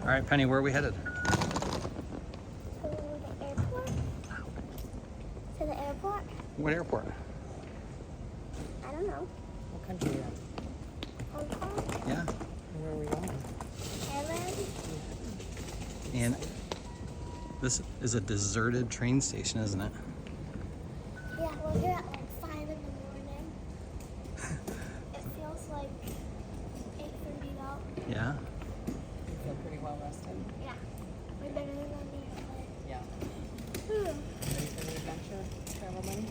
All right, Penny, where are we headed? To the airport? To the airport? What airport? I don't know. What country are you in? Hong Kong? Yeah. Where are we going? Thailand? And this is a deserted train station, isn't it? Yeah, we're here at like 5 in the morning. It feels like 8:30 though. Yeah. You feel pretty well rested? Yeah. We're better than on the airplane. Yeah. Hmm. Ready for the adventure? Travel money?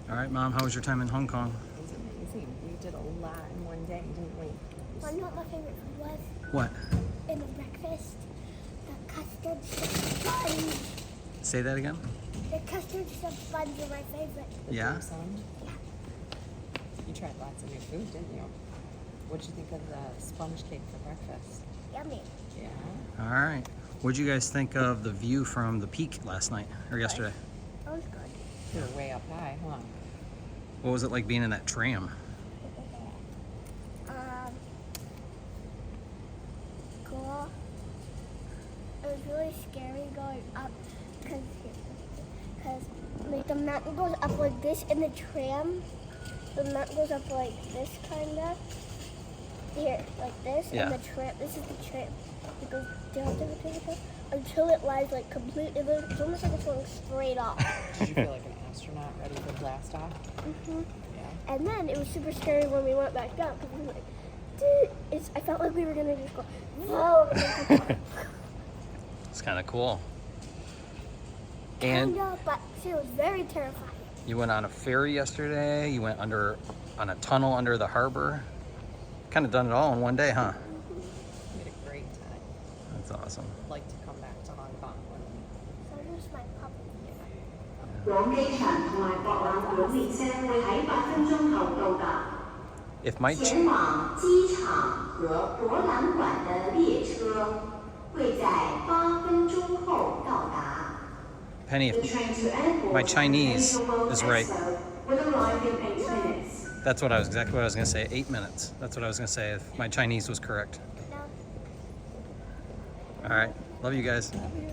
All right, Mom, how was your time in Hong Kong? It was amazing. We did a lot in one day, didn't we? One of my favorite food was What? in the breakfast, the custard sponge. Say that again? The custard sponge are my favorite. The Yeah? dim sum. You tried lots of new food, didn't you? What'd you think of the sponge cake for breakfast? Yummy. Yeah. All right. What'd you guys think of the view from the peak last night or yesterday? That was good. You were way up high, huh? What was it like being in that tram? Cool. It was really scary going up because like the mountain goes up like this in the tram. The mountain goes up like this kind of. Here, like this. Yeah. And the tram, this is the tram. It goes down, down, down, down, until it lies like completely, it's almost like it's going straight off. Did you feel like an astronaut ready for blast off? hmm Yeah. And then it was super scary when we went back down because we were like, dude, I felt like we were gonna just go, whoa. It's kind of cool. And Kinda, but she was very terrifying. you went on a ferry yesterday. You went on a tunnel under the harbor. Kind of done it all in one day, huh? We had a great time. That's awesome. I'd like to come back to Hong Kong. So here's my puppy. 往機場同埋博覽館列車會喺8分鐘後到達。 If my 前往機場和博覽館的列車會在8分鐘後到達。 Penny, The if train to airport my Chinese is right. will arrive in 8 minutes. That's what exactly what I was gonna say. 8 minutes. That's what I was gonna say if my Chinese was correct. No. All right. Love you guys. Love you.